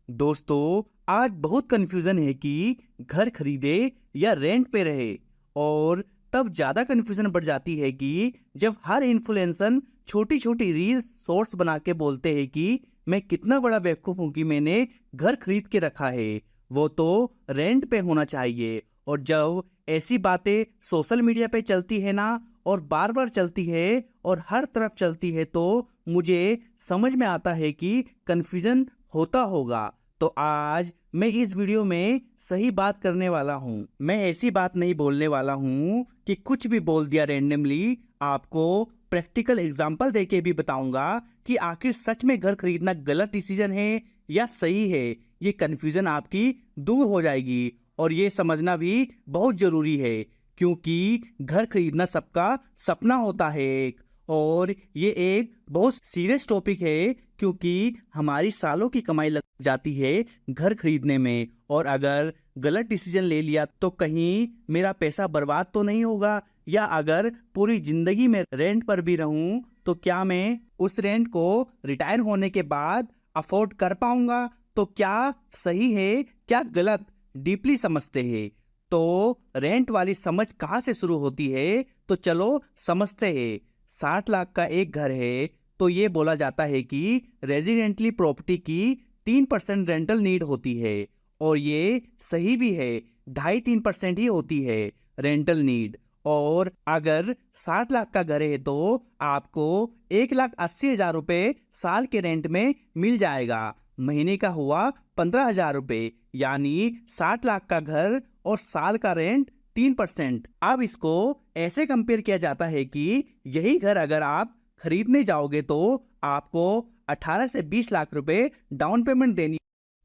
दोस्तों, आज बहुत कंफ्यूजन है कि घर खरीदे या रेंट पे रहे। और तब ज़्यादा कंफ्यूजन बढ़ जाती है कि जब हर इन्फ्लुएंसर छोटी छोटी रील शॉर्ट्स बना के बोलते हैं कि मैं कितना बड़ा बेवकूफ़ हूँ कि मैंने घर खरीद के रखा है, वो तो रेंट पे होना चाहिए। और जब ऐसी बातें सोशल मीडिया पे चलती है ना, और बार बार चलती है और हर तरफ चलती है, तो मुझे समझ में आता है कि कंफ्यूजन होता होगा। तो आज मैं इस वीडियो में सही बात करने वाला हूँ। मैं ऐसी बात नहीं बोलने वाला हूँ कि कुछ भी बोल दिया रैंडमली। आपको प्रैक्टिकल एग्जांपल देके भी बताऊंगा कि आखिर सच में घर खरीदना गलत डिसीजन है या सही है। ये कंफ्यूजन आपकी दूर हो जाएगी और ये समझना भी बहुत जरूरी है, क्योंकि घर खरीदना सबका सपना होता है और ये एक बहुत सीरियस टॉपिक है, क्योंकि हमारी सालों की कमाई लग जाती है घर खरीदने में। और अगर गलत डिसीजन ले लिया तो कहीं मेरा पैसा बर्बाद तो नहीं होगा, या अगर पूरी जिंदगी में रेंट पर भी रहूं तो क्या मैं उस रेंट को रिटायर होने के बाद अफोर्ड कर पाऊंगा। तो क्या सही है क्या गलत, डीपली समझते हैं। तो रेंट वाली समझ कहाँ से शुरू होती है, तो चलो समझते हैं। 60 लाख का एक घर है तो ये बोला जाता है कि रेजिडेंटली प्रॉपर्टी की 3% रेंटल नीड होती है, और ये सही भी है। 2.5-3% ही होती है रेंटल नीड। और अगर 60 लाख का घर है तो आपको 1,80,000 रुपये साल के रेंट में मिल जाएगा। महीने का हुआ 15,000 रुपये, यानी 60 लाख का घर और साल का रेंट 3%। अब इसको ऐसे कंपेयर किया जाता है कि यही घर अगर आप खरीदने जाओगे तो आपको 18 से 20 लाख रुपए डाउन पेमेंट देनी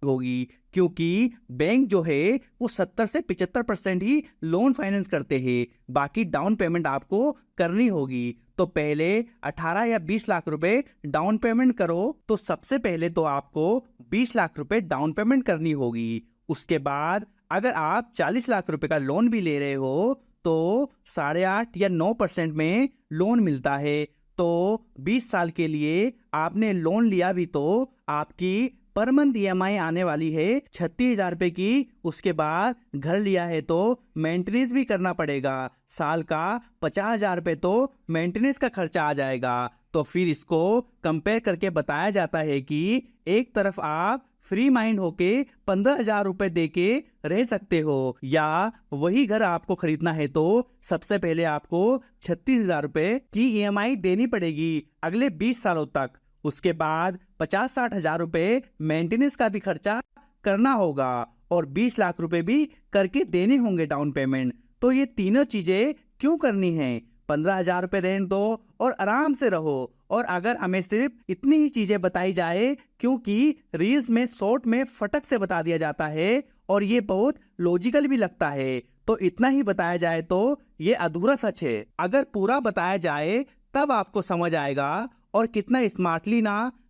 होगी, क्योंकि बैंक जो है वो 70 से 75% ही लोन फाइनेंस करते हैं। बाकी डाउन पेमेंट आपको करनी होगी। तो पहले 18 या 20 लाख रुपए डाउन पेमेंट करो। तो सबसे पहले तो आपको 20 लाख रुपए डाउन पेमेंट करनी होगी। उसके बाद अगर आप 40 लाख रुपए का लोन भी ले रहे हो तो 8.5 या 9% में लोन मिलता है। तो 20 साल के लिए आपने लोन लिया भी तो आपकी पर मंथ ईएमआई आने वाली है 36,000 रुपए की। उसके बाद घर लिया है तो मेंटेनेंस भी करना पड़ेगा। साल का 50,000 रुपए तो मेंटेनेंस का खर्चा आ जाएगा। तो फिर इसको कंपेयर करके बताया जाता है कि एक तरफ आप फ्री माइंड होके 15,000 रुपए दे के रह सकते हो, या वही घर आपको खरीदना है तो सबसे पहले आपको 36,000 रुपए की ईएमआई देनी पड़ेगी अगले 20 सालों तक। उसके बाद 50-60 हजार रुपए मेंटेनेंस का भी खर्चा करना होगा, और 20 लाख रुपए भी करके देने होंगे डाउन पेमेंट। तो ये तीनों चीजें क्यों करनी है? 15,000 रुपए रेंट दो और आराम से रहो। और अगर हमें सिर्फ इतनी ही चीजें बताई जाए, क्योंकि रील्स में शॉर्ट में फटक से बता दिया जाता है और ये बहुत लॉजिकल भी लगता है, तो इतना ही बताया जाए तो ये अधूरा सच है। अगर पूरा बताया जाए तब आपको समझ आएगा। और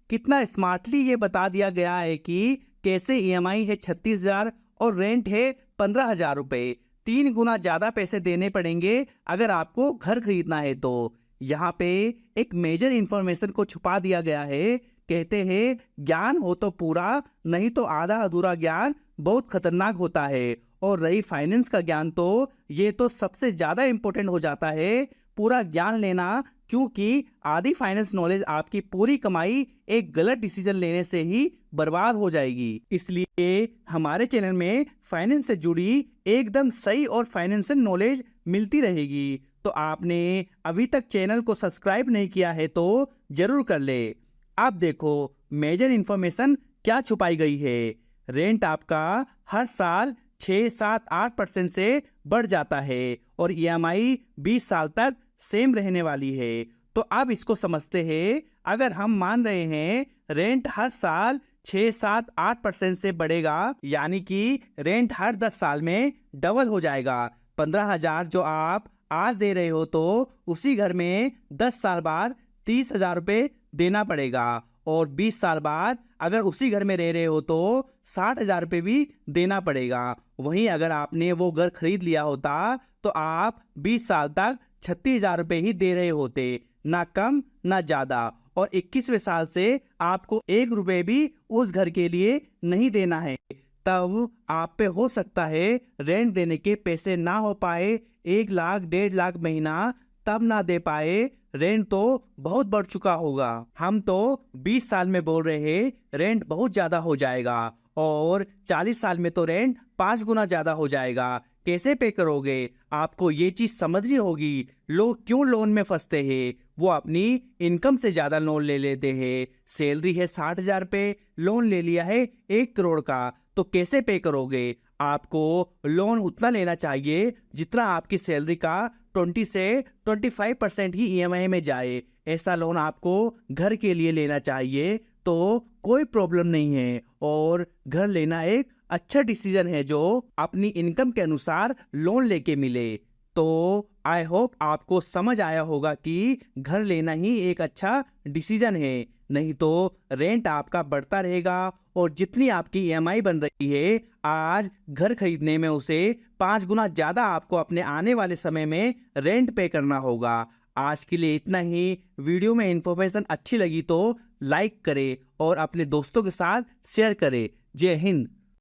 कितना स्मार्टली ये बता दिया गया है कि कैसे ईएमआई है 36,000 और रेंट है 15,000 रुपए। 3 गुना ज्यादा पैसे देने पड़ेंगे अगर आपको घर खरीदना है। तो यहाँ पे एक मेजर इंफॉर्मेशन को छुपा दिया गया है। कहते हैं ज्ञान हो तो पूरा, नहीं तो आधा अधूरा ज्ञान बहुत खतरनाक होता है। और रही फाइनेंस का ज्ञान, तो ये तो सबसे ज्यादा इंपॉर्टेंट हो जाता है पूरा ज्ञान लेना, क्योंकि आधी फाइनेंस नॉलेज आपकी पूरी कमाई एक गलत डिसीजन लेने से ही बर्बाद हो जाएगी। इसलिए हमारे चैनल में फाइनेंस से जुड़ी एकदम सही और फाइनेंशियल नॉलेज मिलती रहेगी। तो आपने अभी तक चैनल को सब्सक्राइब नहीं किया है तो जरूर कर ले। आप देखो मेजर इंफॉर्मेशन क्या छुपाई गई है। रेंट आपका हर साल 6-7-8% से बढ़ जाता है और ईएमआई 20 साल तक सेम रहने वाली है। तो अब इसको समझते हैं। अगर हम मान रहे हैं रेंट हर साल 6-7-8% से बढ़ेगा, यानी कि रेंट हर 10 साल में डबल हो जाएगा। 15,000 जो आप आज दे रहे हो तो उसी घर में 10 साल बाद 30,000 रुपये देना पड़ेगा, और 20 साल बाद अगर उसी घर में रह रहे हो तो 60,000 रुपये भी देना पड़ेगा। वहीं अगर आपने वो घर खरीद लिया होता तो आप 20 साल तक 36,000 रुपये ही दे रहे होते, ना कम ना ज्यादा। और 21वें साल से आपको 1 रुपए भी उस घर के लिए नहीं देना है। तब आप पे हो सकता है रेंट देने के पैसे ना हो पाए, 1 लाख 1.5 लाख महीना तब ना दे पाए, रेंट तो बहुत बढ़ चुका होगा। हम तो 20 साल में बोल रहे हैं रेंट बहुत ज्यादा हो जाएगा और 40 साल में तो रेंट 5 गुना ज्यादा हो जाएगा। कैसे पे करोगे? आपको ये चीज समझनी होगी। लोग क्यों लोन में फंसते हैं? वो अपनी इनकम से ज्यादा लोन ले लेते हैं। सैलरी है 60,000 पे, लोन ले लिया है 1 करोड़ का, तो कैसे पे करोगे? आपको लोन उतना लेना चाहिए जितना आपकी सैलरी का 20 से 25% ही ईएमआई में जाए। ऐसा लोन आपको घर के लिए लेना चाहिए तो कोई प्रॉब्लम नहीं है, और घर लेना एक अच्छा डिसीजन है जो अपनी इनकम के अनुसार लोन लेके मिले। तो आई होप आपको समझ आया होगा कि घर लेना ही एक अच्छा डिसीजन है। नहीं तो रेंट आपका बढ़ता रहेगा और जितनी आपकी ईएमआई बन रही है आज, घर खरीदने में उसे 5 गुना ज्यादा आपको अपने आने वाले समय में रेंट पे करना होगा। आज के लिए इतना ही। वीडियो में इंफॉर्मेशन अच्छी लगी तो लाइक करें और अपने दोस्तों के साथ शेयर करें। जय हिंद।